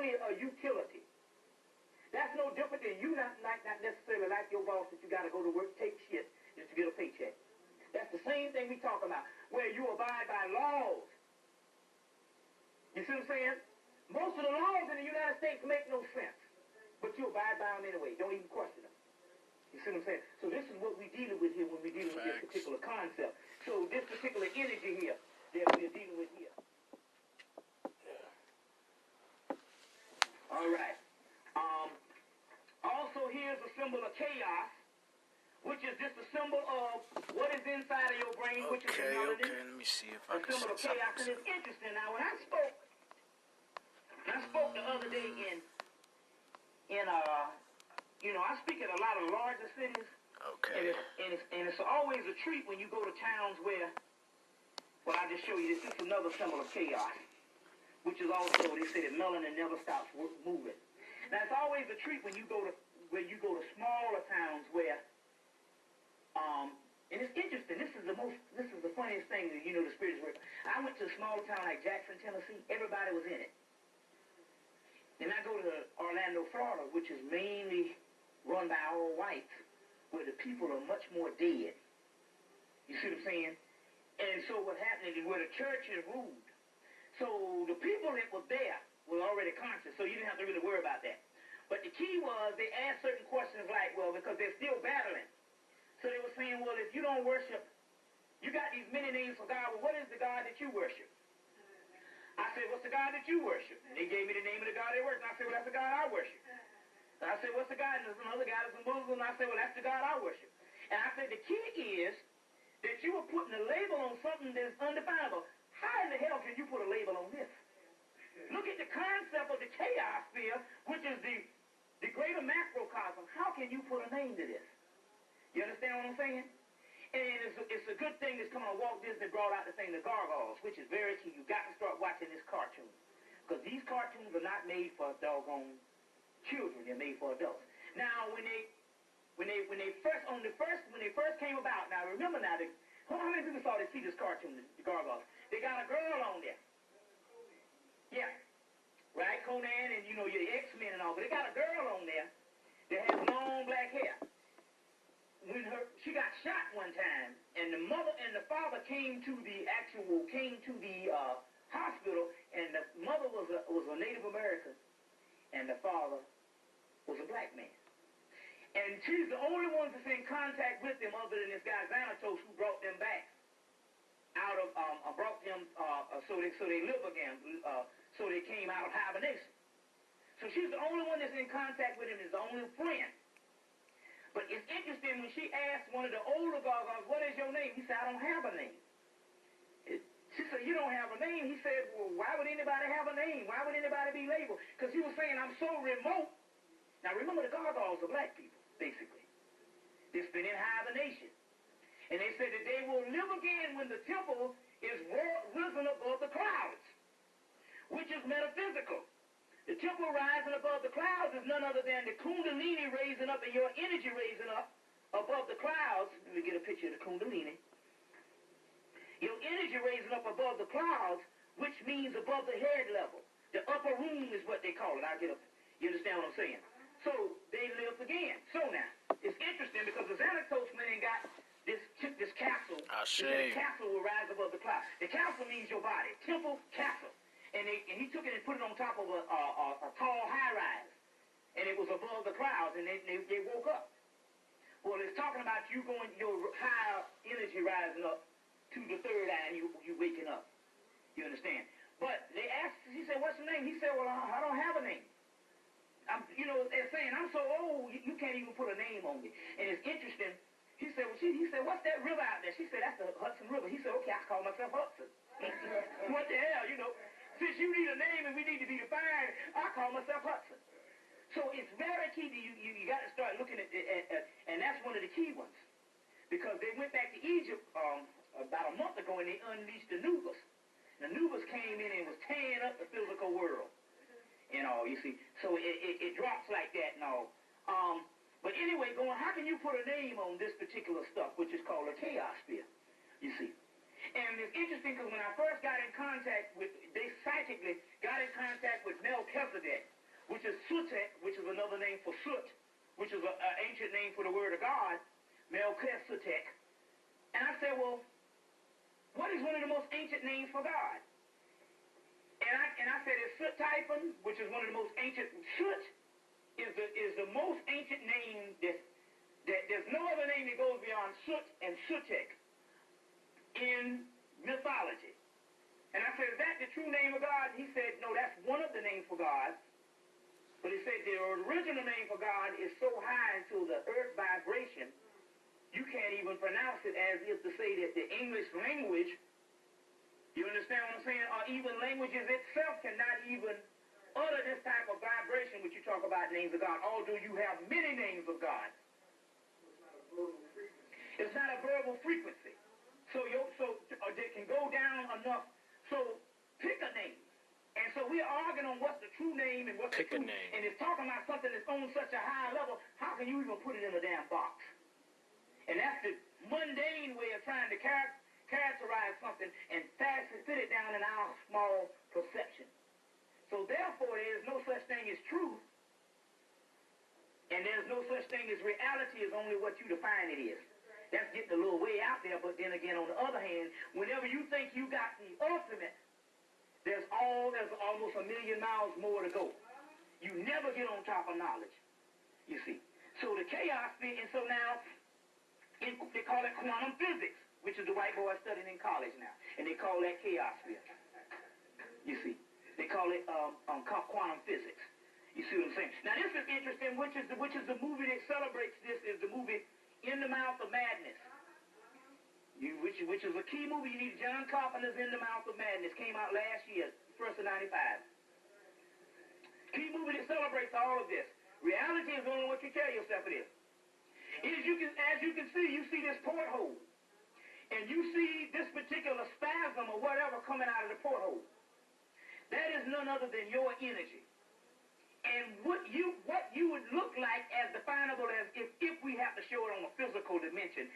merely a utility. That's no different than you not necessarily like your boss that you got to go to work, take shit just to get a paycheck. That's the same thing we talk about, where you abide by laws. You see what I'm saying? Most of the laws in the United States make no sense, but you abide by them anyway. Don't even question them. You see what I'm saying? So this is what we're dealing with here when we're dealing with this particular concept. So this particular energy here that we're dealing with here. All right. Also, here's a symbol of chaos, which is just a symbol of what is inside of your brain, which is the melanin. Okay, let me see if I can symbol of see chaos. And it's interesting. Now, when I spoke the other day I speak at a lot of larger cities. Okay. And it's always a treat when you go to towns where, well, I just show you this. This is another symbol of chaos, which is also, they say that melanin never stops moving. Now, it's always a treat when you go to smaller towns where, and it's interesting. This is the funniest thing that, the spirits work. I went to a small town like Jackson, Tennessee. Everybody was in it. And I go to Orlando, Florida, which is mainly run by all whites, where the people are much more dead. You see what I'm saying? And so what happened is where the church is ruled. So the people that were there were already conscious, so you didn't have to really worry about that. But the key was they asked certain questions like, well, because they're still battling. So they were saying, well, if you don't worship, you got these many names for God. Well, what is the God that you worship? I said, what's the God that you worship? They gave me the name of the God they worship. And I said, well, that's the God I worship. And I said, what's the God? And there's another guy that's a Muslim. And I said, well, that's the God I worship. And I said, the key is that you were putting a label on something that's undefinable. How in the hell can you put a label on this? Look at the concept of the chaos sphere, which is the greater macrocosm. How can you put a name to this? You understand what I'm saying? And it's a good thing that's coming on. Walt Disney brought out the thing, the Gargoyles, which is very key. You got to start watching this cartoon. Because these cartoons are not made for doggone children. They're made for adults. Now, when they first came about, now remember now, how many people saw they see this cartoon, the Gargoyles? They got a girl on there. Yeah. Right? Conan and, your X-Men and all. But they got a girl on there that has long black hair. When she got shot one time, and the mother and the father came to the hospital, and the mother was a Native American, and the father was a black man. And she's the only one that's in contact with them other than this guy Xanatos, who brought them back out of so they live again, so they came out of hibernation. So she's the only one that's in contact with him, is the only friend. But it's interesting when she asked one of the older gargoyles, what is your name? He said, I don't have a name. She said, you don't have a name? He said, well, why would anybody have a name? Why would anybody be labeled? Because he was saying, I'm so remote. Now remember, the gargoyles are black people, basically. They've been in hibernation. And they said that they will live again when the temple is risen above the clouds, which is metaphysical. The temple rising above the clouds is none other than the kundalini raising up and your energy raising up above the clouds. Let me get a picture of the kundalini. Your energy raising up above the clouds, which means above the head level. The upper room is what they call it. You understand what I'm saying? So they lived again. So now, it's interesting because the Xanatos man got this castle. This castle will rise above the clouds. The castle means your body. Temple, castle. And he took it and put it on top of a tall high-rise. And it was above the clouds, and they woke up. Well, it's talking about you going, your higher energy rising up to the third eye, and you waking up. You understand? But they asked, he said, what's your name? He said, well, I don't have a name. They're saying, I'm so old, you can't even put a name on me. And it's interesting. He said, what's that river out there? She said, that's the Hudson River. He said, okay, I call myself Hudson. What the hell, Since you need a name and we need to be defined, I call myself Hudson. So it's very key that you got to start looking at and that's one of the key ones. Because they went back to Egypt about a month ago and they unleashed the Anubis. The Anubis came in and was tearing up the physical world. You see. So it drops like that and all. But anyway, how can you put a name on this particular stuff, which is called a chaos sphere? You see. And it's interesting because when I first got in contact with, they psychically got in contact with Melchizedek, which is Sutek, which is another name for Sut, which is an ancient name for the word of God, Melchizedek. And I said, well, what is one of the most ancient names for God? And I said it's Sut-Typhon, which is one of the most ancient. Sut is the most ancient name that there's no other name that goes beyond Sut and Sutek in mythology. And I said, is that the true name of God? He said, no, that's one of the names for God. But he said the original name for God is so high into the earth vibration, you can't even pronounce it, as if to say that the English language, you understand what I'm saying, or even languages itself cannot even utter this type of vibration which you talk about names of God, although you have many names of God. It's not a verbal frequency. So they can go down enough. So pick a name. And so we're arguing on what's the true name and what's pick the true name. And it's talking about something that's on such a high level. How can you even put it in a damn box? And that's the mundane way of trying to characterize something and fit it down in our small perception. So therefore, there is no such thing as truth, and there's no such thing as reality. Is only what you define it is. That's getting a little way out there, but then again, on the other hand, whenever you think you got the ultimate, there's almost a million miles more to go. You never get on top of knowledge, you see. So the chaos thing, and so now, they call it quantum physics, which is the white boy studying in college now, and they call that chaos physics. You see, they call it quantum physics. You see what I'm saying? Now this is interesting. Which is the movie that celebrates this? Is the movie In the Mouth of Madness, which is a key movie. You need John Carpenter's In the Mouth of Madness. Came out last year, 1st of '95. Key movie that celebrates all of this. Reality is only what you tell yourself it is. As you can see, you see this porthole. And you see this particular spasm or whatever coming out of the porthole. That is none other than your energy. And what you would look like as definable as if we have to show it on a physical dimension,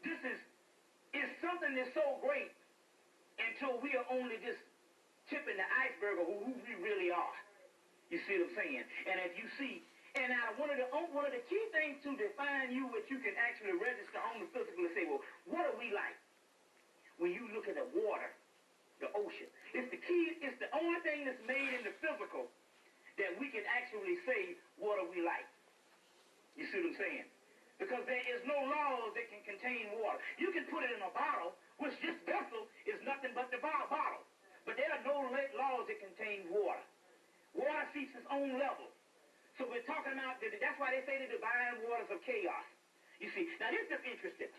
this is something that's so great until we are only just tipping the iceberg of who we really are. You see what I'm saying? And if you see, and now one of the key things to define you, which you can actually register on the physical, and say, well, what are we like? When you look at the water, the ocean, it's the key. It's the only thing that's made in the physical that we can actually say, what are we like? You see what I'm saying? Because there is no laws that can contain water. You can put it in a bottle, which this vessel is nothing but the bottle. But there are no laws that contain water. Water seeks its own level. So we're talking about, that's why they say the divine waters of chaos. You see, now this is interesting.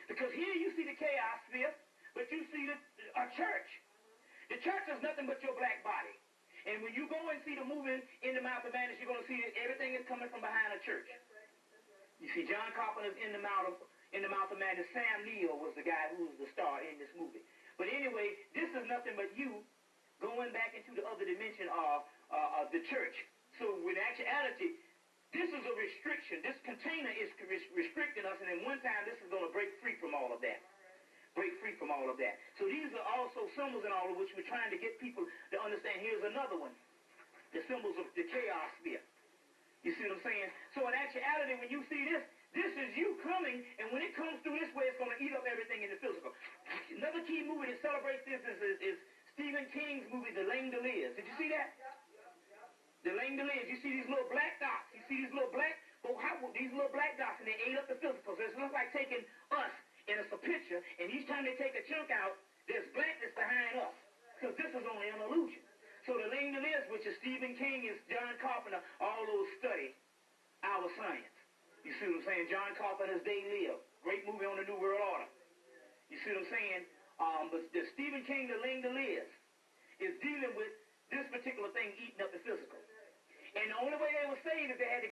Because here you see the chaos sphere, but you see a church. The church is nothing but your black body. And when you go and see the movie In the Mouth of Madness, you're going to see that everything is coming from behind a church. You see, John Carpenter's In the Mouth of Madness. Sam Neill was the guy who was the star in this movie. But anyway, this is nothing but you going back into the other dimension of the church. So in actuality, this is a restriction. This container is restricting us, and then one time this is going to break free from all of that. Break free from all of that. So these are also symbols and all of which we're trying to get people to understand. Here's another one. The symbols of the chaos sphere. You see what I'm saying? So in actuality, when you see this, this is you coming, and when it comes through this way, it's going to eat up everything in the physical. Another key movie that celebrates this is Stephen King's movie, The Langoliers. Did you see that? The Langoliers. You see these little black dots. You see these little black, these little black dots, and they ate up the physical. So it looks like taking us, and it's a picture, and each time they take a chunk out, there's blackness behind us. Because this is only an illusion. So the Langoliers, which is Stephen King, is John Carpenter, all those study our science. You see what I'm saying? John Carpenter's They Live. Great movie on the New World Order. You see what I'm saying? But the Stephen King, The Langoliers, is dealing with this particular thing eating up the physical. And the only way they were saved is they had to